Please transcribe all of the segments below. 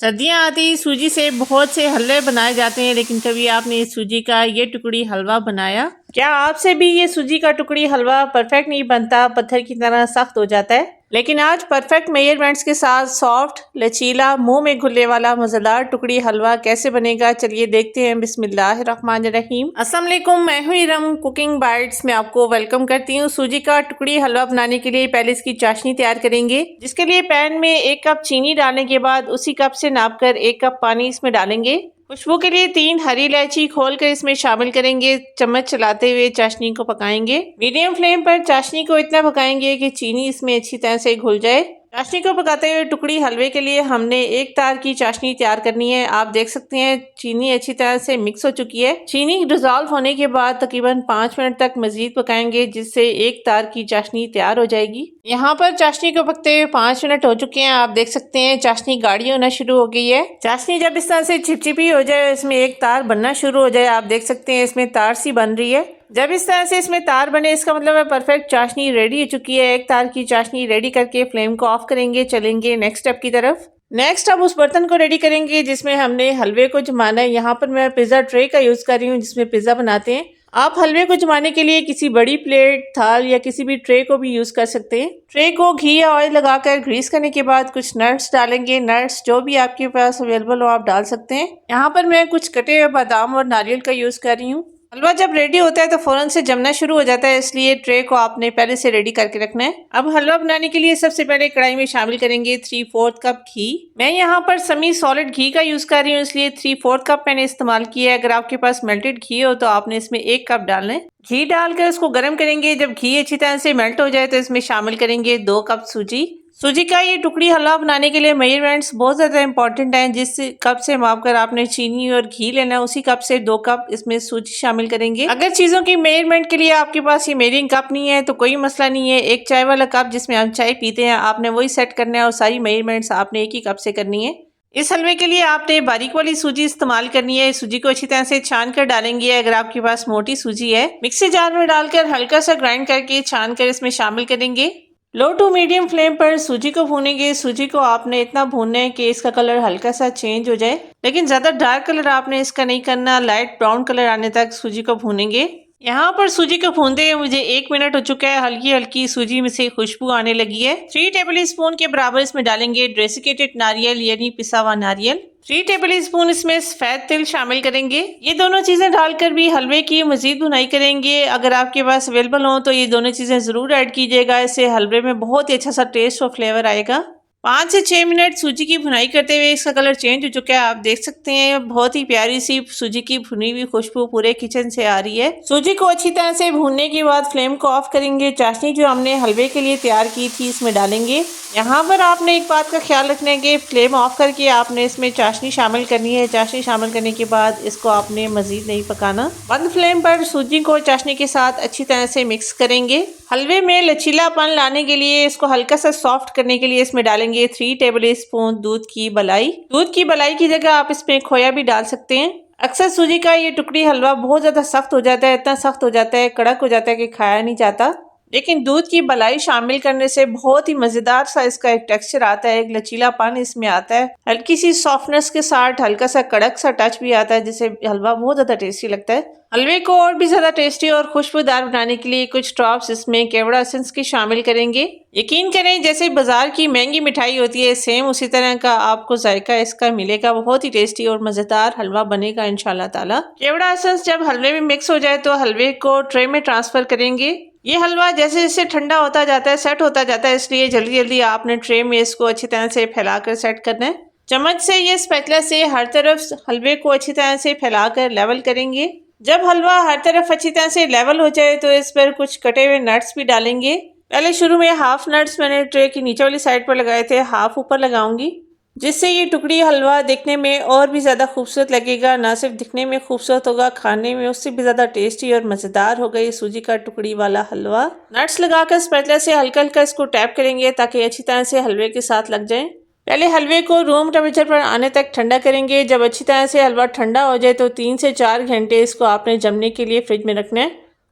सर्दियाँ आती ही सूजी से बहुत से हलवे बनाए जाते हैं, लेकिन कभी आपने सूजी का ये टुकड़ी हलवा बनाया? क्या आपसे भी ये सूजी का टुकड़ी हलवा परफेक्ट नहीं बनता, पत्थर की तरह सख्त हो जाता है? लेकिन आज परफेक्ट मेजरमेंट्स के साथ सॉफ्ट, लचीला, मुंह में घुलने वाला मजेदार टुकड़ी हलवा कैसे बनेगा, चलिए देखते हैं। बिस्मिल्लाहिर्रहमानिर्रहीम। अस्सलाम वालेकुम, मैं हूं इरम कुकिंग बाइट्स में आपको वेलकम करती हूं। सूजी का टुकड़ी हलवा बनाने के लिए पहले इसकी चाशनी तैयार करेंगे, जिसके लिए पैन में 1 कप चीनी डालने के बाद उसी कप से नापकर 1 कप पानी इसमें डालेंगे। खुशबू के लिए 3 हरी इलायची खोलकर इसमें शामिल करेंगे। चम्मच चलाते हुए चाशनी को पकाएंगे। मीडियम फ्लेम पर चाशनी को इतना पकाएंगे कि चीनी इसमें अच्छी तरह से घुल जाए। चाशनी को पकाते हुए टुकड़ी हलवे के लिए हमने 1 तार की चाशनी तैयार करनी है। आप देख सकते हैं चीनी अच्छी तरह से मिक्स हो चुकी है। चीनी डिजॉल्व होने के बाद तकरीबन 5 मिनट तक मजीद पकाएंगे, जिससे 1 तार की चाशनी तैयार हो जाएगी। यहाँ पर चाशनी को पकते हुए 5 मिनट हो चुके हैं। आप देख सकते हैं चाशनी गाढ़ी होना शुरू हो गई है। चाशनी जब इस तरह से चिपचिपी हो जाए, इसमें 1 तार बनना शुरू हो जाए, आप देख सकते हैं इसमें तार सी बन रही है। जब इस तरह से इसमें तार बने, इसका मतलब है परफेक्ट चाशनी रेडी हो चुकी है। 1 तार की चाशनी रेडी करके फ्लेम को ऑफ करेंगे। चलेंगे नेक्स्ट स्टेप की तरफ। नेक्स्ट अब उस बर्तन को रेडी करेंगे जिसमें हमने हलवे को जमाना है। यहाँ पर मैं पिज़्ज़ा ट्रे का यूज़ कर रही हूँ, जिसमें पिज़्ज़ा बनाते हैं। आप हलवे को जमाने के लिए किसी बड़ी प्लेट, थाल या किसी भी ट्रे को भी यूज़ कर सकते हैं। ट्रे को घी या ऑयल लगाकर ग्रीस करने के बाद कुछ नट्स डालेंगे। नट्स जो भी आपके पास अवेलेबल हो आप डाल सकते हैं। यहाँ पर मैं कुछ कटे हुए बादाम और नारियल का यूज़ कर रही हूँ। हलवा जब रेडी होता है तो फौरन से जमना शुरू हो जाता है, इसलिए ट्रे को आपने पहले से रेडी करके रखना है। अब हलवा बनाने के लिए सबसे पहले कढ़ाई में शामिल करेंगे 3/4 कप घी। मैं यहाँ पर सेमी सॉलिड घी का यूज कर रही हूँ, इसलिए 3/4 कप मैंने इस्तेमाल किया है। अगर आपके पास मेल्टेड घी हो तो आपने इसमें 1 कप डालना है। घी डालकर उसको गर्म करेंगे। जब घी अच्छी तरह से मेल्ट हो जाए तो इसमें शामिल करेंगे 2 कप सूजी। सूजी का ये टुकड़ी हलवा बनाने के लिए मेजरमेंट्स बहुत ज़्यादा इंपॉर्टेंट हैं। जिस कप से मापकर आपने चीनी और घी लेना है, उसी कप से 2 कप इसमें सूजी शामिल करेंगे। अगर चीज़ों की मेजरमेंट के लिए आपके पास ये मेजरिंग कप नहीं है तो कोई मसला नहीं है। 1 चाय वाला कप जिसमें हम चाय पीते हैं, आपने वही सेट करना है और सारी मेजरमेंट्स आपने एक ही कप से करनी है। इस हलवे के लिए आपने बारीक वाली सूजी इस्तेमाल करनी है। सूजी को अच्छी तरह से छान कर डालेंगे। अगर आपके पास मोटी सूजी है, मिक्सी जार में डालकर हल्का सा ग्राइंड करके छान कर इसमें शामिल करेंगे। लो टू मीडियम फ्लेम पर सूजी को भूनेंगे। सूजी को आपने इतना भूनना है कि इसका कलर हल्का सा चेंज हो जाए, लेकिन ज़्यादा डार्क कलर आपने इसका नहीं करना। लाइट ब्राउन कलर आने तक सूजी को भूनेंगे। यहाँ पर सूजी को भूनते हुए मुझे 1 मिनट हो चुका है। हल्की हल्की सूजी में से खुशबू आने लगी है। 3 टेबल स्पून के बराबर इसमें डालेंगे डेसिकेटेड नारियल यानी पिसा हुआ नारियल। 3 टेबल स्पून इसमें सफेद तिल शामिल करेंगे। ये दोनों चीजें डालकर भी हलवे की मजीद भुनाई करेंगे। अगर आपके पास अवेलेबल हो तो ये दोनों चीजें जरूर ऐड कीजिएगा, इससे हलवे में बहुत ही अच्छा सा टेस्ट और फ्लेवर आएगा। 5 से 6 मिनट सूजी की भुनाई करते हुए इसका कलर चेंज हो चुका है। आप देख सकते हैं बहुत ही प्यारी सी सूजी की भुनी हुई खुशबू पूरे किचन से आ रही है। सूजी को अच्छी तरह से भूनने के बाद फ्लेम को ऑफ करेंगे। चाशनी जो हमने हलवे के लिए तैयार की थी इसमें डालेंगे। यहाँ पर आपने एक बात का ख्याल रखना है कि फ्लेम ऑफ करके आपने इसमें चाशनी शामिल करनी है। चाशनी शामिल करने के बाद इसको आपने मजीद नहीं पकाना। बंद फ्लेम पर सूजी को चाशनी के साथ अच्छी तरह से मिक्स करेंगे। हलवे में लचीलापन लाने के लिए, इसको हल्का सा सॉफ्ट करने के लिए इसमें डालेंगे 3 टेबल स्पून दूध की मलाई। दूध की मलाई की जगह आप इसमें खोया भी डाल सकते हैं। अक्सर सूजी का ये टुकड़ी हलवा बहुत ज़्यादा सख्त हो जाता है, इतना सख्त हो जाता है, कड़क हो जाता है कि खाया नहीं जाता। लेकिन दूध की मलाई शामिल करने से बहुत ही मज़ेदार सा इसका एक टेक्सचर आता है, एक लचीलापन इसमें आता है। हल्की सी सॉफ्टनेस के साथ हल्का सा कड़क सा टच भी आता है, जिससे हलवा बहुत ज़्यादा टेस्टी लगता है। हलवे को और भी ज़्यादा टेस्टी और खुशबूदार बनाने के लिए कुछ ड्रॉप्स इसमें केवड़ा एसेंस की शामिल करेंगे। यकीन करें जैसे बाजार की महंगी मिठाई होती है, सेम उसी तरह का आपको जायका इसका मिलेगा। बहुत ही टेस्टी और मज़ेदार हलवा बनेगा इंशाल्लाह ताला। केवड़ा एसेंस जब हलवे में मिक्स हो जाए तो हलवे को ट्रे में ट्रांसफ़र करेंगे। ये हलवा जैसे जैसे ठंडा होता जाता है, सेट होता जाता है, इसलिए जल्दी जल्दी आपने ट्रे में इसको अच्छी तरह से फैलाकर सेट करना है। चम्मच से या स्पैचुला से हर तरफ हलवे को अच्छी तरह से फैलाकर लेवल करेंगे। जब हलवा हर तरफ अच्छी तरह से लेवल हो जाए तो इस पर कुछ कटे हुए नट्स भी डालेंगे। पहले शुरू में हाफ नट्स मैंने ट्रे की नीचे वाली साइड पर लगाए थे, हाफ ऊपर लगाऊंगी, जिससे ये टुकड़ी हलवा दिखने में और भी ज़्यादा खूबसूरत लगेगा। ना सिर्फ दिखने में खूबसूरत होगा, खाने में उससे भी ज़्यादा टेस्टी और मज़ेदार होगा ये सूजी का टुकड़ी वाला हलवा। नट्स लगाकर स्पैचुला से हल्का हल्का इसको टैप करेंगे ताकि अच्छी तरह से हलवे के साथ लग जाए। पहले हलवे को रूम टेम्परेचर पर आने तक ठंडा करेंगे। जब अच्छी तरह से हलवा ठंडा हो जाए तो 3 से 4 घंटे इसको आपने जमने के लिए फ्रिज में रखना है।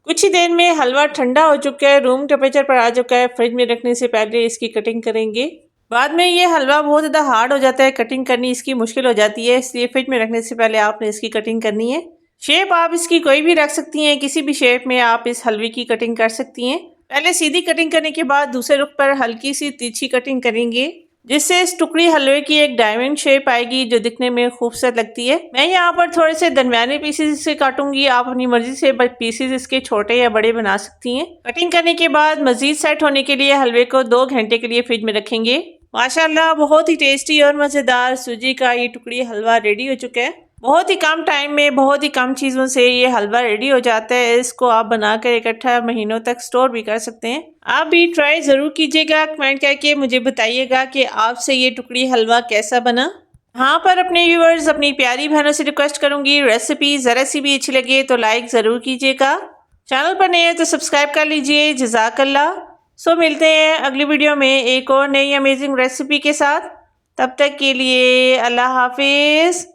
कुछ ही देर में हलवा ठंडा हो चुका है, रूम टेम्परेचर पर आ चुका है। फ्रिज में रखने से पहले इसकी कटिंग करेंगे। बाद में ये हलवा बहुत ज़्यादा हार्ड हो जाता है, कटिंग करनी इसकी मुश्किल हो जाती है, इसलिए फ्रिज में रखने से पहले आपने इसकी कटिंग करनी है। शेप आप इसकी कोई भी रख सकती हैं, किसी भी शेप में आप इस हलवे की कटिंग कर सकती हैं। पहले सीधी कटिंग करने के बाद दूसरे रुख पर हल्की सी तिरछी कटिंग करेंगे, जिससे इस टुकड़ी हलवे की एक डायमंड शेप आएगी जो दिखने में खूबसूरत लगती है। मैं यहाँ पर थोड़े से दरमियाने पीसेस से काटूंगी, आप अपनी मर्जी से पीसेस इसके छोटे या बड़े बना सकती हैं। कटिंग करने के बाद मजीद सेट होने के लिए हलवे को 2 घंटे के लिए फ्रिज में रखेंगे। माशाल्लाह बहुत ही टेस्टी और मज़ेदार सूजी का ये टुकड़ी हलवा रेडी हो चुका है। बहुत ही कम टाइम में बहुत ही कम चीज़ों से ये हलवा रेडी हो जाता है। इसको आप बनाकर इकट्ठा महीनों तक स्टोर भी कर सकते हैं। आप भी ट्राई ज़रूर कीजिएगा, कमेंट करके मुझे बताइएगा कि आपसे ये टुकड़ी हलवा कैसा बना। यहाँ पर अपने व्यूअर्स, अपनी प्यारी बहनों से रिक्वेस्ट करूँगी, रेसिपी ज़रा सी भी अच्छी लगे तो लाइक ज़रूर कीजिएगा। चैनल पर नए हैं तो सब्सक्राइब कर लीजिए। जज़ाकल्लाह। सो मिलते हैं अगली वीडियो में एक और नई अमेजिंग रेसिपी के साथ। तब तक के लिए अल्लाह हाफिज़।